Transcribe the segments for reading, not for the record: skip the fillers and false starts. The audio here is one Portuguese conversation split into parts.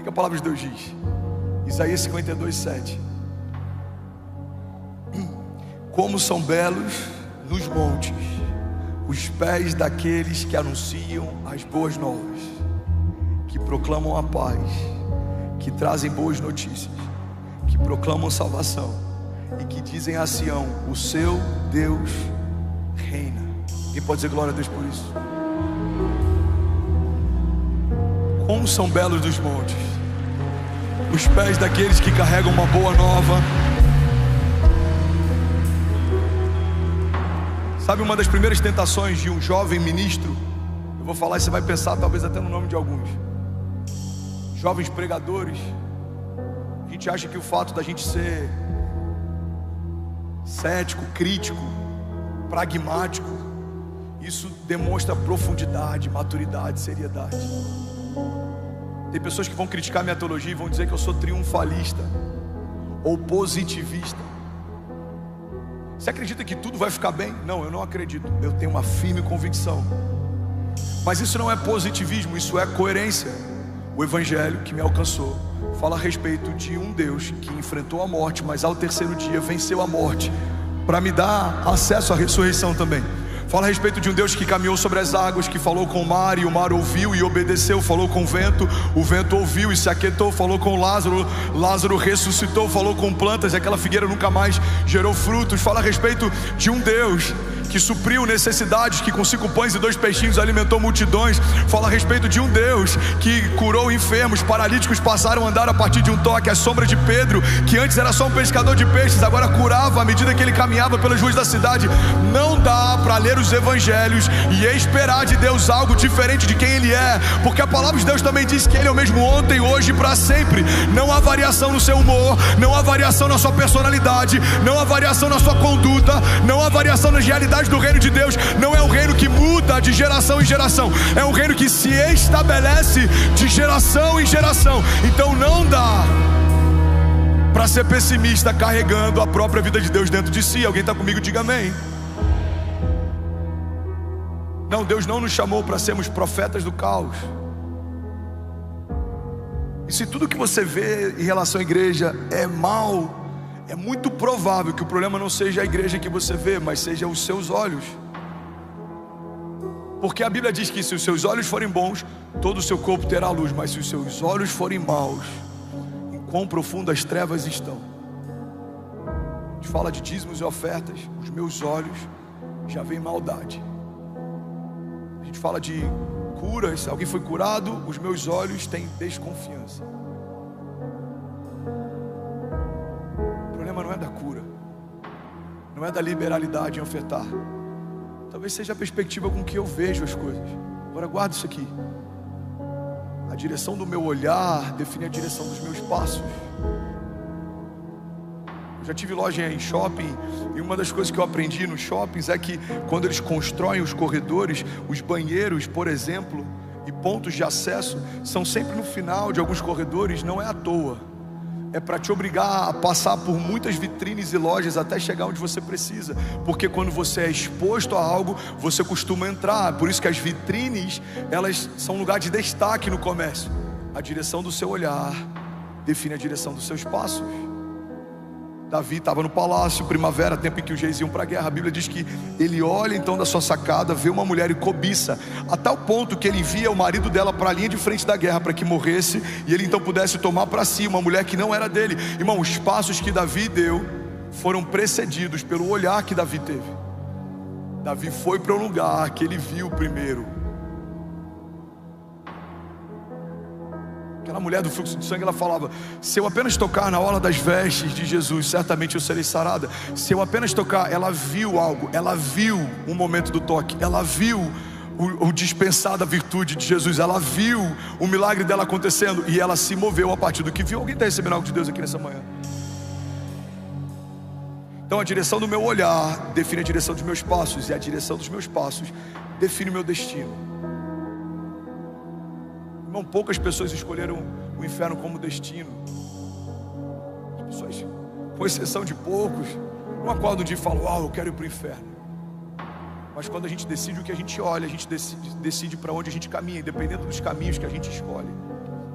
que a palavra de Deus diz? Isaías 52:7. Como são belos nos montes os pés daqueles que anunciam as boas novas, que proclamam a paz, que trazem boas notícias, que proclamam salvação e que dizem a Sião: o seu Deus reina. Quem pode dizer glória a Deus por isso? Como são belos dos montes os pés daqueles que carregam uma boa nova. Sabe, uma das primeiras tentações de um jovem ministro, eu vou falar e você vai pensar talvez até no nome de alguns jovens pregadores. A gente acha que o fato da gente ser cético, crítico, pragmático, isso demonstra profundidade, maturidade, seriedade. Tem pessoas que vão criticar minha teologia e vão dizer que eu sou triunfalista ou positivista. Você acredita que tudo vai ficar bem? Não, eu não acredito. Eu tenho uma firme convicção. Mas isso não é positivismo, isso é coerência. O evangelho que me alcançou fala a respeito de um Deus que enfrentou a morte, mas ao terceiro dia venceu a morte para me dar acesso à ressurreição também. Fala a respeito de um Deus que caminhou sobre as águas, que falou com o mar e o mar ouviu e obedeceu. Falou com o vento ouviu e se aquietou. Falou com Lázaro, Lázaro ressuscitou. Falou com plantas e aquela figueira nunca mais gerou frutos. Fala a respeito de um Deus que supriu necessidades, que com 5 pães e 2 peixinhos alimentou multidões. Fala a respeito de um Deus que curou enfermos, paralíticos passaram a andar a partir de um toque. A sombra de Pedro, que antes era só um pescador de peixes, agora curava à medida que ele caminhava pelas ruas da cidade. Não dá para ler os evangelhos e esperar de Deus algo diferente de quem Ele é, porque a palavra de Deus também diz que Ele é o mesmo ontem, hoje e para sempre. Não há variação no seu humor, não há variação na sua personalidade, não há variação na sua conduta, não há variação nas realidades do reino de Deus. Não é um reino que muda de geração em geração, é um reino que se estabelece de geração em geração. Então não dá para ser pessimista carregando a própria vida de Deus dentro de si. Alguém está comigo? Diga amém. Não, Deus não nos chamou para sermos profetas do caos. E se tudo que você vê em relação à igreja é mal, é muito provável que o problema não seja a igreja que você vê, mas seja os seus olhos. Porque a Bíblia diz que se os seus olhos forem bons, todo o seu corpo terá luz. Mas se os seus olhos forem maus, em quão profundas trevas estão. A gente fala de dízimos e ofertas, os meus olhos já veem maldade. A gente fala de curas, se alguém foi curado, os meus olhos têm desconfiança. O problema não é da cura, não é da liberalidade em ofertar. Talvez seja a perspectiva com que eu vejo as coisas. Agora guarda isso aqui: a direção do meu olhar define a direção dos meus passos. Eu já tive loja em shopping, e uma das coisas que eu aprendi nos shoppings é que quando eles constroem os corredores, os banheiros, por exemplo, e pontos de acesso, são sempre no final de alguns corredores. Não é à toa, é para te obrigar a passar por muitas vitrines e lojas até chegar onde você precisa. Porque quando você é exposto a algo, você costuma entrar. Por isso que as vitrines, elas são um lugar de destaque no comércio. A direção do seu olhar define a direção dos seus passos. Davi estava no palácio, primavera, tempo em que os reis iam para a guerra. A Bíblia diz que ele olha então da sua sacada, vê uma mulher e cobiça, a tal ponto que ele envia o marido dela para a linha de frente da guerra para que morresse, e ele então pudesse tomar para si uma mulher que não era dele. Irmão, os passos que Davi deu foram precedidos pelo olhar que Davi teve. Davi foi para um lugar que ele viu primeiro. Aquela mulher do fluxo de sangue, ela falava: se eu apenas tocar na orla das vestes de Jesus, certamente eu serei sarada. Se eu apenas tocar, ela viu algo, ela viu o momento do toque, ela viu o dispensar da virtude de Jesus, ela viu o milagre dela acontecendo, e ela se moveu a partir do que viu. Alguém está recebendo algo de Deus aqui nessa manhã? Então a direção do meu olhar define a direção dos meus passos, e a direção dos meus passos define o meu destino. Irmão, poucas pessoas escolheram o inferno como destino. As pessoas, com exceção de poucos, não acordam um dia e falam: eu quero ir para o inferno. Mas quando a gente decide o que a gente olha, a gente decide para onde a gente caminha, independente dos caminhos que a gente escolhe.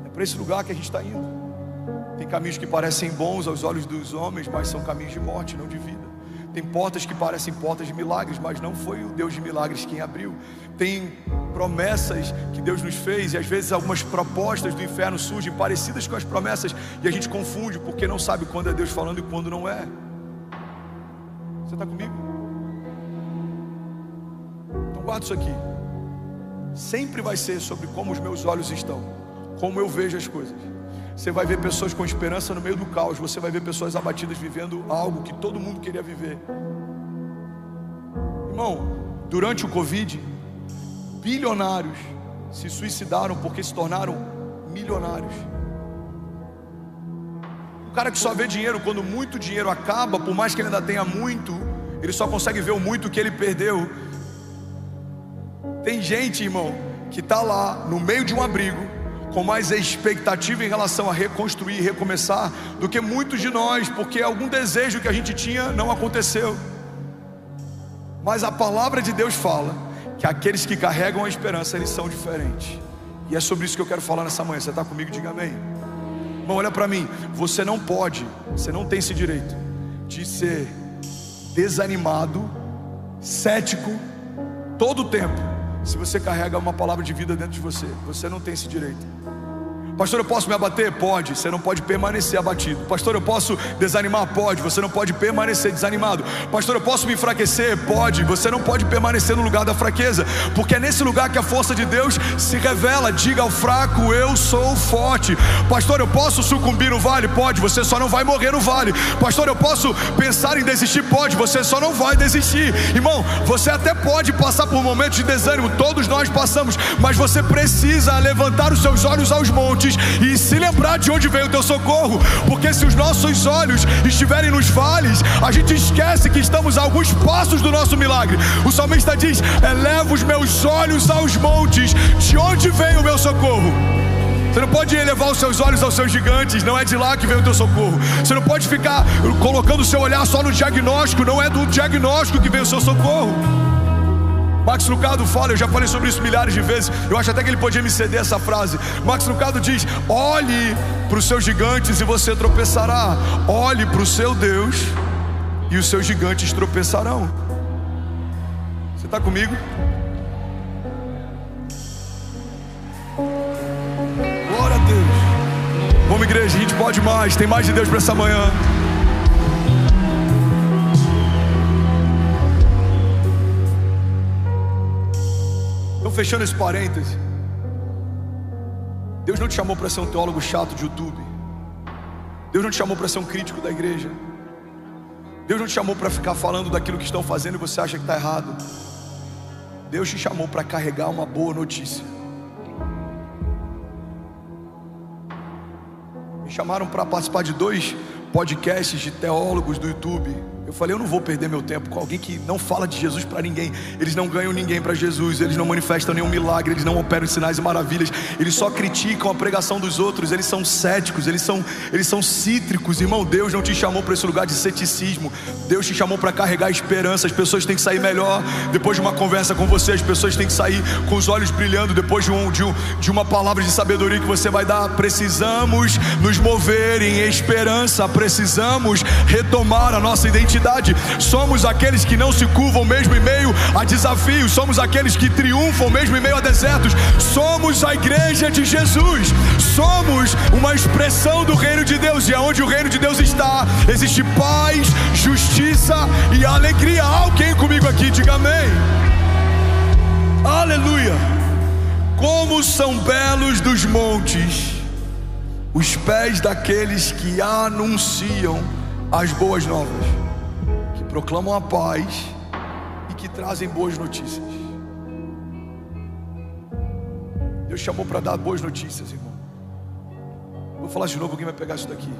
É para esse lugar que a gente está indo. Tem caminhos que parecem bons aos olhos dos homens, mas são caminhos de morte, não de vida. Tem portas que parecem portas de milagres, mas não foi o Deus de milagres quem abriu. Tem promessas que Deus nos fez, e às vezes algumas propostas do inferno surgem parecidas com as promessas, e a gente confunde porque não sabe quando é Deus falando e quando não é. Você está comigo? Então guarda isso aqui. Sempre vai ser sobre como os meus olhos estão, como eu vejo as coisas. Você vai ver pessoas com esperança no meio do caos. Você vai ver pessoas abatidas vivendo algo que todo mundo queria viver. Irmão, durante o Covid, bilionários se suicidaram porque se tornaram milionários. O cara que só vê dinheiro quando muito dinheiro acaba, por mais que ele ainda tenha muito, ele só consegue ver o muito que ele perdeu. Tem gente, irmão, que está lá no meio de um abrigo, com mais expectativa em relação a reconstruir e recomeçar do que muitos de nós, porque algum desejo que a gente tinha não aconteceu. Mas a palavra de Deus fala que aqueles que carregam a esperança, eles são diferentes. E é sobre isso que eu quero falar nessa manhã. Você está comigo? Diga amém. Irmão, olha para mim. Você não tem esse direito de ser desanimado, cético todo o tempo, se você carrega uma palavra de vida dentro de você. Você não tem esse direito. Pastor, eu posso me abater? Pode. Você não pode permanecer abatido. Pastor, eu posso desanimar? Pode. Você não pode permanecer desanimado. Pastor, eu posso me enfraquecer? Pode. Você não pode permanecer no lugar da fraqueza, porque é nesse lugar que a força de Deus se revela. Diga ao fraco: eu sou forte. Pastor, eu posso sucumbir no vale? Pode. Você só não vai morrer no vale. Pastor, eu posso pensar em desistir? Pode. Você só não vai desistir. Irmão, você até pode passar por momentos de desânimo. Todos nós passamos. Mas você precisa levantar os seus olhos aos montes e se lembrar de onde veio o teu socorro, porque se os nossos olhos estiverem nos vales, a gente esquece que estamos a alguns passos do nosso milagre. O salmista diz: eleva os meus olhos aos montes, de onde vem o meu socorro? Você não pode elevar os seus olhos aos seus gigantes, não é de lá que vem o teu socorro. Você não pode ficar colocando o seu olhar só no diagnóstico, não é do diagnóstico que vem o seu socorro. Max Lucado fala, eu já falei sobre isso milhares de vezes, eu acho até que ele podia me ceder essa frase. Max Lucado diz: olhe para os seus gigantes e você tropeçará. Olhe para o seu Deus e os seus gigantes tropeçarão. Você está comigo? Glória a Deus. Vamos, igreja, a gente pode mais, tem mais de Deus para essa manhã. Fechando esse parêntese, Deus não te chamou para ser um teólogo chato de YouTube. Deus não te chamou para ser um crítico da igreja. Deus não te chamou para ficar falando daquilo que estão fazendo e você acha que está errado. Deus te chamou para carregar uma boa notícia. Me chamaram para participar de 2 podcasts de teólogos do YouTube. Eu falei: eu não vou perder meu tempo com alguém que não fala de Jesus para ninguém. Eles não ganham ninguém para Jesus, eles não manifestam nenhum milagre, eles não operam sinais e maravilhas, eles só criticam a pregação dos outros, eles são céticos, eles são cítricos. Irmão, Deus não te chamou para esse lugar de ceticismo. Deus te chamou para carregar esperança. As pessoas têm que sair melhor depois de uma conversa com você. As pessoas têm que sair com os olhos brilhando depois de uma palavra de sabedoria que você vai dar. Precisamos nos mover em esperança. Precisamos retomar a nossa identidade. Somos aqueles que não se curvam mesmo em meio a desafios. Somos aqueles que triunfam mesmo em meio a desertos. Somos a igreja de Jesus. Somos uma expressão do reino de Deus. E aonde o reino de Deus está, existe paz, justiça e alegria. Alguém comigo aqui, diga amém. Aleluia. Como são belos dos montes os pés daqueles que anunciam as boas novas, que proclamam a paz e que trazem boas notícias. Deus chamou para dar boas notícias, irmão. Vou falar de novo, alguém vai pegar isso daqui.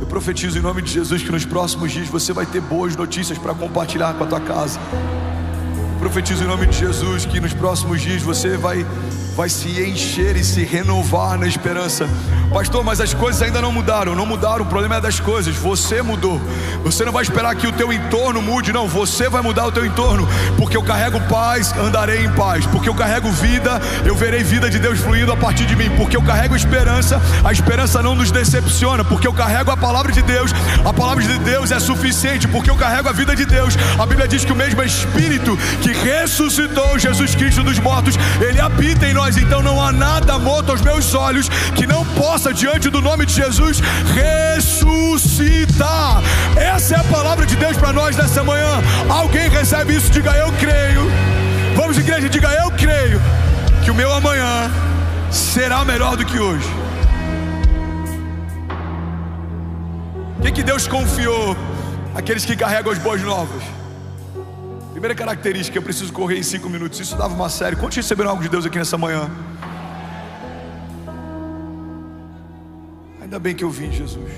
Eu profetizo em nome de Jesus que nos próximos dias você vai ter boas notícias para compartilhar com a tua casa. Eu profetizo em nome de Jesus que nos próximos dias você vai vai se encher e se renovar na esperança. Pastor, mas as coisas ainda não mudaram. Não mudaram, o problema é das coisas. Você mudou. Você não vai esperar que o teu entorno mude, não. Você vai mudar o teu entorno. Porque eu carrego paz, andarei em paz. Porque eu carrego vida, eu verei vida de Deus fluindo a partir de mim. Porque eu carrego esperança, a esperança não nos decepciona. Porque eu carrego a palavra de Deus, a palavra de Deus é suficiente. Porque eu carrego a vida de Deus. A Bíblia diz que o mesmo Espírito que ressuscitou Jesus Cristo dos mortos, Ele habita em nós. Então não há nada morto aos meus olhos que não possa, diante do nome de Jesus, ressuscitar. Essa é a palavra de Deus para nós nessa manhã. Alguém recebe isso? Diga: eu creio. Vamos, igreja, diga: eu creio que o meu amanhã será melhor do que hoje. O que Deus confiou àqueles que carregam as boas novas? Primeira característica: eu preciso correr em 5 minutos. Isso dava uma série. Quantos receberam algo de Deus aqui nessa manhã? Ainda bem que eu vim, Jesus.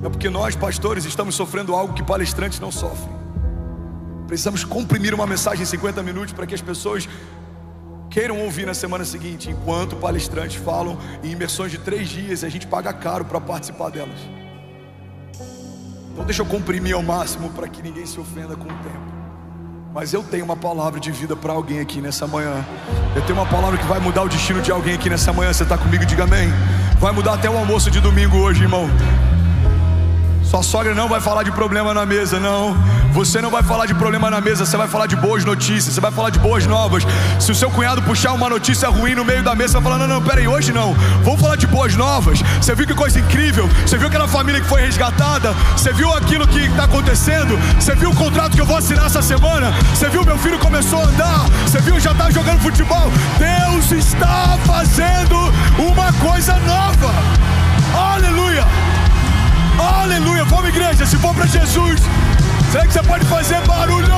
É porque nós, pastores, estamos sofrendo algo que palestrantes não sofrem. Precisamos comprimir uma mensagem em 50 minutos para que as pessoas queiram ouvir na semana seguinte, enquanto palestrantes falam em imersões de 3 dias e a gente paga caro para participar delas. Então deixa eu comprimir ao máximo para que ninguém se ofenda com o tempo. Mas eu tenho uma palavra de vida para alguém aqui nessa manhã. Eu tenho uma palavra que vai mudar o destino de alguém aqui nessa manhã. Você está comigo? Diga amém. Vai mudar até o almoço de domingo hoje, irmão. Sua sogra não vai falar de problema na mesa, não. Você não vai falar de problema na mesa. Você vai falar de boas notícias, você vai falar de boas novas. Se o seu cunhado puxar uma notícia ruim no meio da mesa, você vai falar: não, peraí, hoje não. Vamos falar de boas novas. Você viu que coisa incrível? Você viu aquela família que foi resgatada? Você viu aquilo que está acontecendo? Você viu o contrato que eu vou assinar essa semana? Você viu meu filho começou a andar? Você viu já está jogando futebol? Deus está fazendo uma coisa nova. Aleluia. Aleluia, vamos, igreja, se for para Jesus, será que você pode fazer barulho?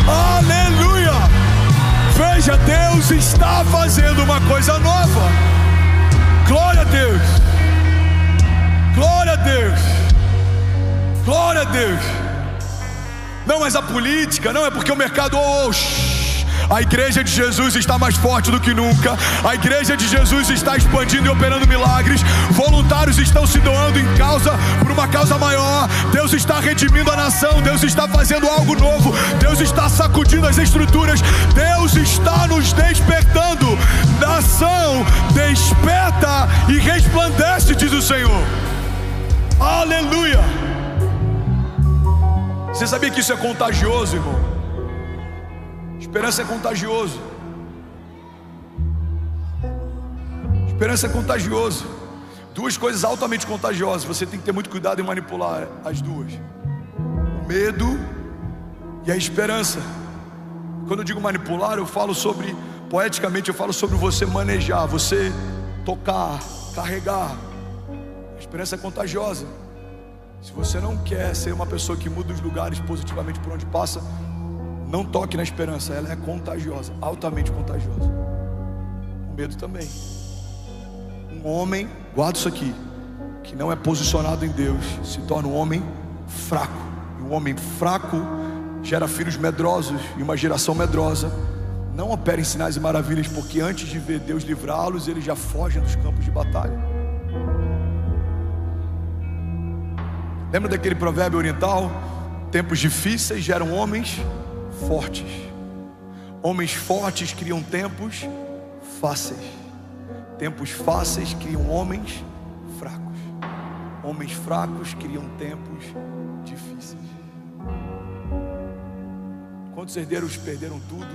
Aleluia. Veja, Deus está fazendo uma coisa nova. Glória a Deus. Glória a Deus. Glória a Deus. Não, mas a política, não, é porque o mercado... A igreja de Jesus está mais forte do que nunca. A igreja de Jesus está expandindo e operando milagres. Voluntários estão se doando por uma causa maior. Deus está redimindo a nação. Deus está fazendo algo novo. Deus está sacudindo as estruturas. Deus está nos despertando. Nação, desperta e resplandece, diz o Senhor. Aleluia. Você sabia que isso é contagioso, irmão? Esperança é contagioso. Esperança é contagioso. 2 coisas altamente contagiosas. Você tem que ter muito cuidado em manipular as duas: o medo e a esperança. Quando eu digo manipular, eu falo sobre, poeticamente, eu falo sobre você manejar, você tocar, carregar. A esperança é contagiosa. Se você não quer ser uma pessoa que muda os lugares positivamente por onde passa, não toque na esperança. Ela é contagiosa, altamente contagiosa. O medo também. Um homem, guarda isso aqui, que não é posicionado em Deus, se torna um homem fraco. E um homem fraco gera filhos medrosos. E uma geração medrosa não opera em sinais e maravilhas, porque antes de ver Deus livrá-los, eles já fogem dos campos de batalha. Lembra daquele provérbio oriental? Tempos difíceis geram homens fortes. Homens fortes criam tempos fáceis. Tempos fáceis criam homens fracos. Homens fracos criam tempos difíceis. Quantos herdeiros perderam tudo?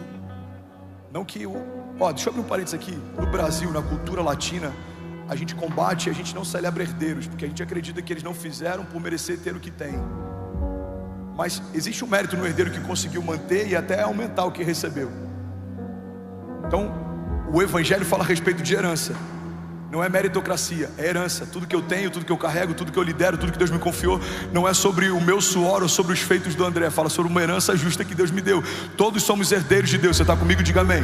Não que deixa eu abrir um parênteses aqui. No Brasil, na cultura latina, a gente combate e a gente não celebra herdeiros, porque a gente acredita que eles não fizeram por merecer ter o que tem. Mas existe um mérito no herdeiro que conseguiu manter e até aumentar o que recebeu. Então, o Evangelho fala a respeito de herança. Não é meritocracia, é herança. Tudo que eu tenho, tudo que eu carrego, tudo que eu lidero, tudo que Deus me confiou, não é sobre o meu suor ou sobre os feitos do André. Fala sobre uma herança justa que Deus me deu. Todos somos herdeiros de Deus. Você está comigo? Diga amém.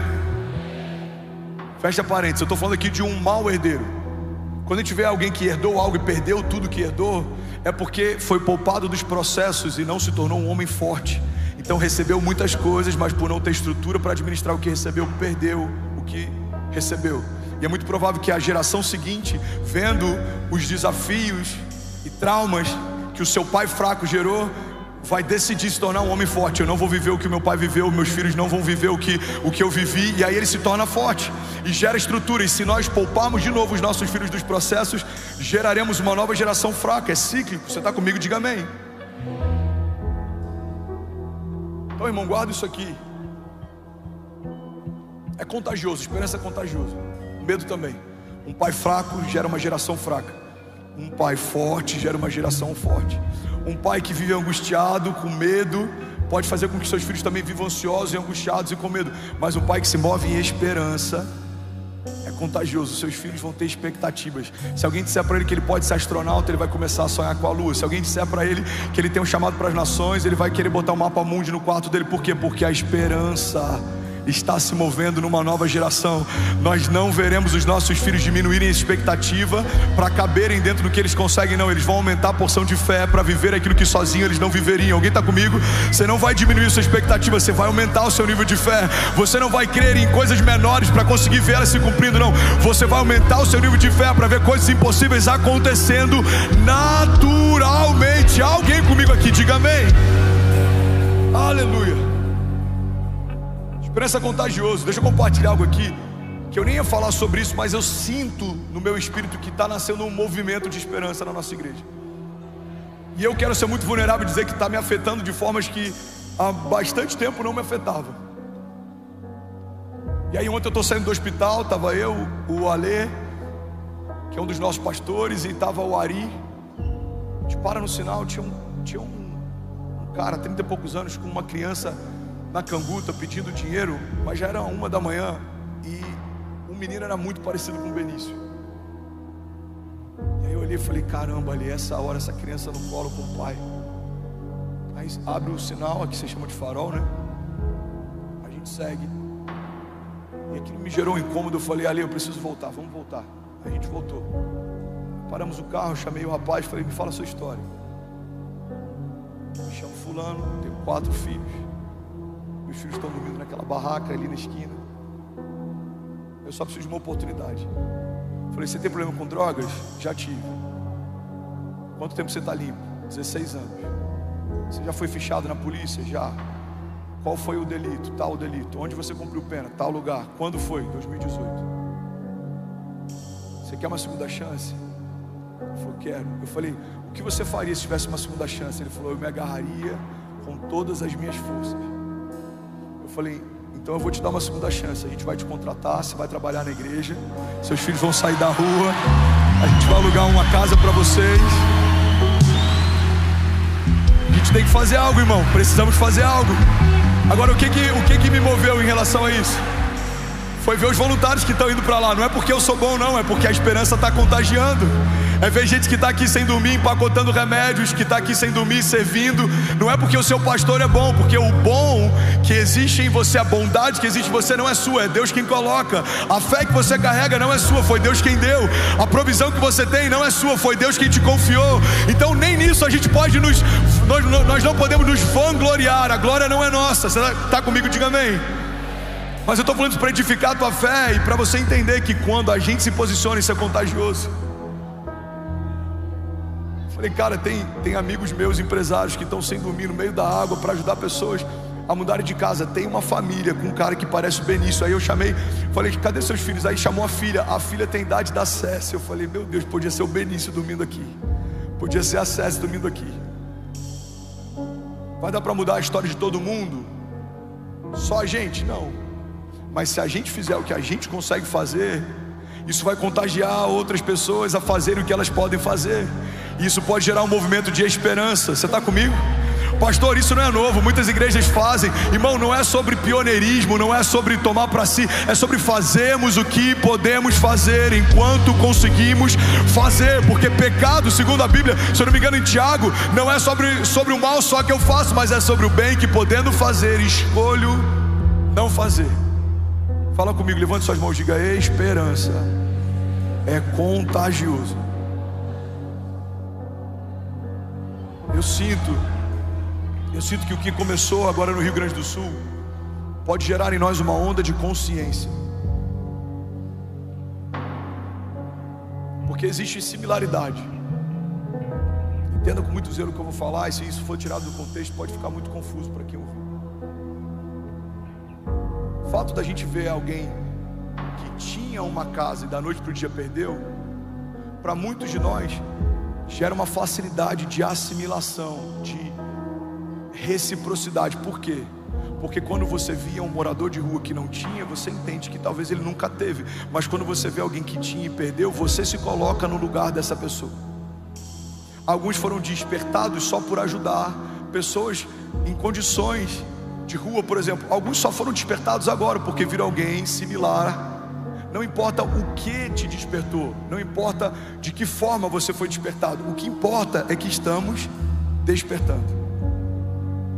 Fecha parênteses, eu estou falando aqui de um mau herdeiro. Quando a gente vê alguém que herdou algo e perdeu tudo que herdou, é porque foi poupado dos processos e não se tornou um homem forte. Então recebeu muitas coisas, mas por não ter estrutura para administrar o que recebeu, perdeu o que recebeu. E é muito provável que a geração seguinte, vendo os desafios e traumas que o seu pai fraco gerou, vai decidir se tornar um homem forte. Eu não vou viver o que o meu pai viveu, meus filhos não vão viver o que eu vivi. E aí ele se torna forte e gera estrutura. E se nós pouparmos de novo os nossos filhos dos processos, geraremos uma nova geração fraca. É cíclico. Você está comigo? Diga amém. Então, irmão, guarda isso aqui. É contagioso, esperança é contagioso. Medo também. Um pai fraco gera uma geração fraca. Um pai forte gera uma geração forte. Um pai que vive angustiado, com medo, pode fazer com que seus filhos também vivam ansiosos e angustiados e com medo. Mas um pai que se move em esperança é contagioso. Seus filhos vão ter expectativas. Se alguém disser para ele que ele pode ser astronauta, ele vai começar a sonhar com a lua. Se alguém disser para ele que ele tem um chamado para as nações, ele vai querer botar um mapa mundi no quarto dele. Por quê? Porque a esperança está se movendo numa nova geração. Nós não veremos os nossos filhos diminuírem a expectativa para caberem dentro do que eles conseguem, não. Eles vão aumentar a porção de fé para viver aquilo que sozinho eles não viveriam. Alguém está comigo? Você não vai diminuir a sua expectativa, você vai aumentar o seu nível de fé. Você não vai crer em coisas menores para conseguir ver elas se cumprindo, não. Você vai aumentar o seu nível de fé para ver coisas impossíveis acontecendo naturalmente. Alguém comigo aqui, diga amém. Aleluia. Esperança é contagioso. Deixa eu compartilhar algo aqui, que eu nem ia falar sobre isso, mas eu sinto no meu espírito que está nascendo um movimento de esperança na nossa igreja. E eu quero ser muito vulnerável e dizer que está me afetando de formas que há bastante tempo não me afetava. E aí ontem eu estou saindo do hospital, estava eu, o Alê, que é um dos nossos pastores, e estava o Ari. A gente para no sinal, tinha um cara, 30 e poucos anos, com uma criança na canguta pedindo dinheiro, mas já era 1 da manhã e o menino era muito parecido com o Benício. E aí eu olhei e falei, caramba, ali essa hora, essa criança no colo com o pai. Aí abre o sinal, aqui você chama de farol, né? A gente segue. E aquilo me gerou um incômodo. Eu falei, Ali, eu preciso voltar, vamos voltar. A gente voltou. Paramos o carro, chamei o rapaz, falei, me fala a sua história. Me chamo fulano, tenho 4 filhos. Meus filhos estão dormindo naquela barraca ali na esquina. Eu só preciso de uma oportunidade. Falei, você tem problema com drogas? Já tive. Quanto tempo você está limpo? 16 anos. Você já foi fichado na polícia? Já. Qual foi o delito? Tal delito. Onde você cumpriu pena? Tal lugar. Quando foi? 2018. Você quer uma segunda chance? Ele falou, quero. Eu falei, o que você faria se tivesse uma segunda chance? Ele falou, eu me agarraria com todas as minhas forças. Eu falei, então eu vou te dar uma segunda chance. A gente vai te contratar, você vai trabalhar na igreja, seus filhos vão sair da rua, a gente vai alugar uma casa para vocês. A gente tem que fazer algo, irmão. Precisamos fazer algo. Agora, o que me moveu em relação a isso? Foi ver os voluntários que estão indo para lá. Não é porque eu sou bom, não. É porque a esperança está contagiando. É ver gente que está aqui sem dormir, empacotando remédios, que está aqui sem dormir, servindo. Não é porque o seu pastor é bom, porque o bom que existe em você, a bondade que existe em você não é sua, é Deus quem coloca. A fé que você carrega não é sua, foi Deus quem deu. A provisão que você tem não é sua, foi Deus quem te confiou. Então nem nisso a gente pode nós não podemos nos vangloriar. A glória não é nossa. Você está comigo? Diga amém. Mas eu estou falando isso para edificar a tua fé e para você entender que quando a gente se posiciona, isso é contagioso. Falei, cara, tem amigos meus, empresários, que estão sem dormir no meio da água para ajudar pessoas a mudarem de casa. Tem uma família com um cara que parece o Benício. Aí eu chamei, falei, cadê seus filhos? Aí chamou a filha tem idade da Cécia. Eu falei, meu Deus, podia ser o Benício dormindo aqui, podia ser a Cécia dormindo aqui. Vai dar para mudar a história de todo mundo? Só a gente? Não. Mas se a gente fizer o que a gente consegue fazer, isso vai contagiar outras pessoas a fazerem o que elas podem fazer. E isso pode gerar um movimento de esperança. Você está comigo? Pastor, isso não é novo, muitas igrejas fazem. Irmão, não é sobre pioneirismo, não é sobre tomar para si, é sobre fazermos o que podemos fazer enquanto conseguimos fazer. Porque pecado, segundo a Bíblia, se eu não me engano em Tiago, não é sobre o mal só que eu faço, mas é sobre o bem que, podendo fazer, escolho não fazer. Fala comigo, levante suas mãos, diga, esperança é contagioso. Eu sinto, Eu sinto que o que começou agora no Rio Grande do Sul pode gerar em nós uma onda de consciência, porque existe similaridade. Entenda com muito zelo o que eu vou falar, e se isso for tirado do contexto pode ficar muito confuso para quem ouvir. O fato da gente ver alguém que tinha uma casa e da noite para o dia perdeu, para muitos de nós gera uma facilidade de assimilação, de reciprocidade. Por quê? Porque quando você via um morador de rua que não tinha, você entende que talvez ele nunca teve. Mas quando você vê alguém que tinha e perdeu, você se coloca no lugar dessa pessoa. Alguns foram despertados só por ajudar pessoas em condições de rua, por exemplo. Alguns só foram despertados agora porque viram alguém similar. Não importa o que te despertou, não importa de que forma você foi despertado, o que importa é que estamos despertando.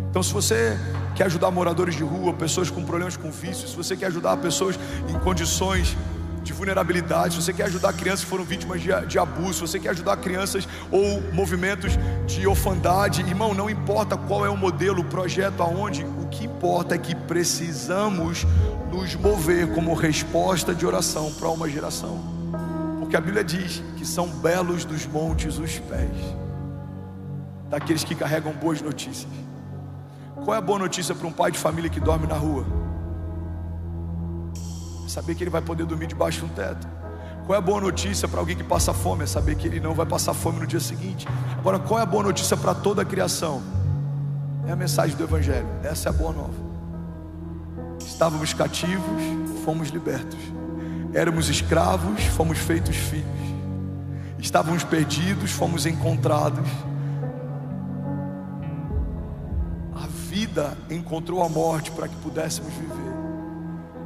Então, se você quer ajudar moradores de rua, pessoas com problemas com vícios, se você quer ajudar pessoas em condições de vulnerabilidade, se você quer ajudar crianças que foram vítimas de abuso, se você quer ajudar crianças ou movimentos de orfandade, irmão, não importa qual é o modelo, o projeto, aonde, o que importa é que precisamos nos mover como resposta de oração para uma geração, porque a Bíblia diz que são belos dos montes os pés daqueles que carregam boas notícias. Qual é a boa notícia para um pai de família que dorme na rua? É saber que ele vai poder dormir debaixo de um teto. Qual é a boa notícia para alguém que passa fome? É saber que ele não vai passar fome no dia seguinte. Agora, qual é a boa notícia para toda a criação? É a mensagem do Evangelho. Essa é a boa nova. Estávamos cativos, fomos libertos. Éramos escravos, fomos feitos filhos. Estávamos perdidos, fomos encontrados. A vida encontrou a morte para que pudéssemos viver.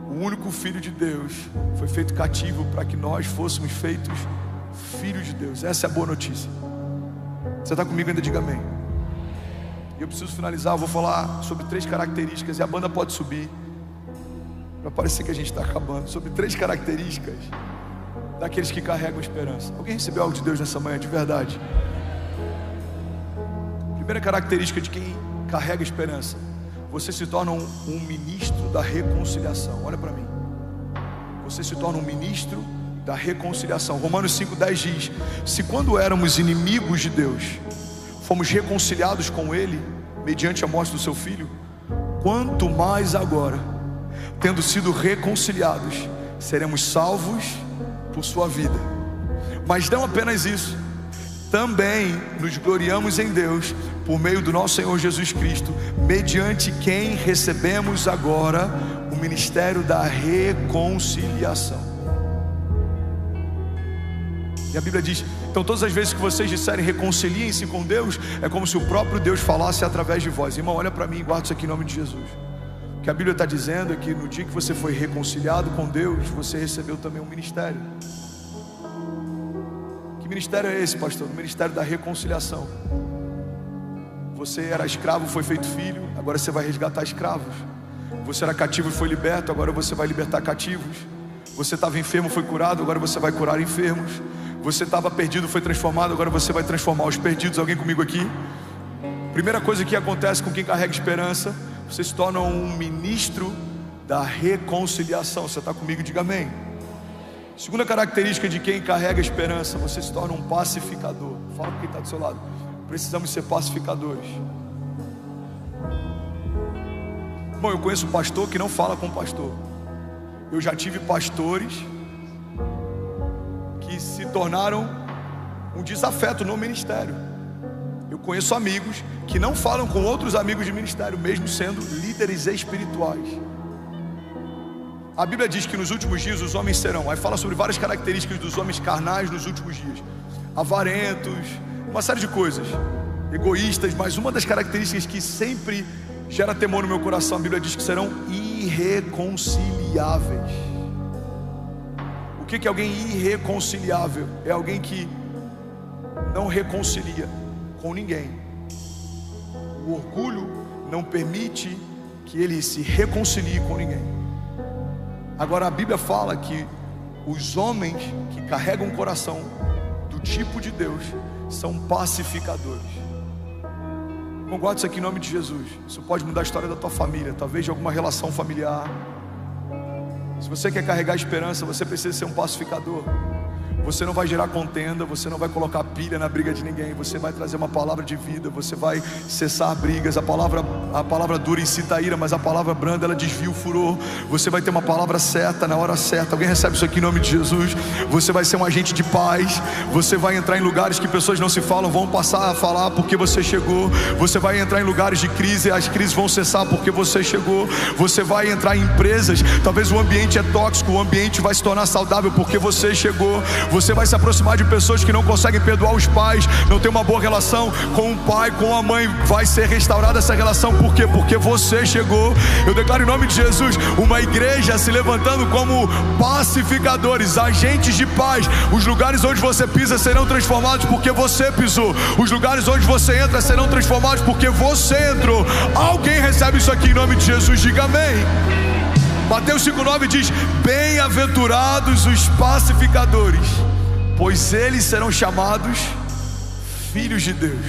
O único Filho de Deus foi feito cativo para que nós fôssemos feitos filhos de Deus. Essa é a boa notícia. Você está comigo ainda? Diga amém. E eu preciso finalizar, eu vou falar sobre 3 características, e a banda pode subir, para parecer que a gente está acabando, sobre 3 características daqueles que carregam esperança. Alguém recebeu algo de Deus nessa manhã, de verdade? Primeira característica de quem carrega esperança: você se torna um ministro da reconciliação. Olha para mim. Você se torna um ministro da reconciliação. Romanos 5,10 diz: se quando éramos inimigos de Deus, fomos reconciliados com Ele mediante a morte do seu Filho, quanto mais agora, tendo sido reconciliados, seremos salvos por sua vida. Mas não apenas isso, também nos gloriamos em Deus por meio do nosso Senhor Jesus Cristo, mediante quem recebemos agora o ministério da reconciliação. E a Bíblia diz: então todas as vezes que vocês disserem reconciliem-se com Deus, é como se o próprio Deus falasse através de vós. Irmão, olha para mim e guarda isso aqui em nome de Jesus. O que a Bíblia está dizendo é que no dia que você foi reconciliado com Deus, você recebeu também um ministério. Que ministério é esse, pastor? O ministério da reconciliação. Você era escravo, foi feito filho, agora você vai resgatar escravos. Você era cativo e foi liberto, agora você vai libertar cativos. Você estava enfermo, foi curado, agora você vai curar enfermos. Você estava perdido, foi transformado, agora você vai transformar os perdidos. Alguém comigo aqui? Primeira coisa que acontece com quem carrega esperança: você se torna um ministro da reconciliação. Você está comigo? Diga amém. Segunda característica de quem carrega esperança: você se torna um pacificador. Fala com quem está do seu lado. Precisamos ser pacificadores. Bom, eu conheço um pastor que não fala com pastor. Eu já tive pastores que se tornaram um desafeto no ministério. Eu conheço amigos que não falam com outros amigos de ministério, mesmo sendo líderes espirituais. A Bíblia diz que nos últimos dias os homens serão, aí fala sobre várias características dos homens carnais nos últimos dias: avarentos, uma série de coisas, egoístas. Mas uma das características que sempre gera temor no meu coração, a Bíblia diz que serão irreconciliáveis. O que é alguém irreconciliável? É alguém que não reconcilia com ninguém. O orgulho não permite que ele se reconcilie com ninguém. Agora a Bíblia fala que os homens que carregam o coração do tipo de Deus são pacificadores. Não guarda isso aqui em nome de Jesus. Isso pode mudar a história da tua família, talvez de alguma relação familiar. Se você quer carregar esperança, você precisa ser um pacificador. Você não vai gerar contenda, você não vai colocar pilha na briga de ninguém. Você vai trazer uma palavra de vida, você vai cessar brigas. A palavra dura incita a ira, mas a palavra branda, ela desvia o furor. Você vai ter uma palavra certa na hora certa. Alguém recebe isso aqui em nome de Jesus? Você vai ser um agente de paz. Você vai entrar em lugares que pessoas não se falam, vão passar a falar porque você chegou. Você vai entrar em lugares de crise, as crises vão cessar porque você chegou. Você vai entrar em empresas, talvez o ambiente é tóxico, o ambiente vai se tornar saudável porque você chegou. Você vai se aproximar de pessoas que não conseguem perdoar os pais, não tem uma boa relação com o pai, com a mãe. Vai ser restaurada essa relação. Por quê? Porque você chegou. Eu declaro em nome de Jesus uma igreja se levantando como pacificadores, agentes de paz. Os lugares onde você pisa serão transformados porque você pisou. Os lugares onde você entra serão transformados porque você entrou. Alguém recebe isso aqui em nome de Jesus? Diga amém. Mateus 5,9 diz: bem-aventurados os pacificadores, pois eles serão chamados filhos de Deus.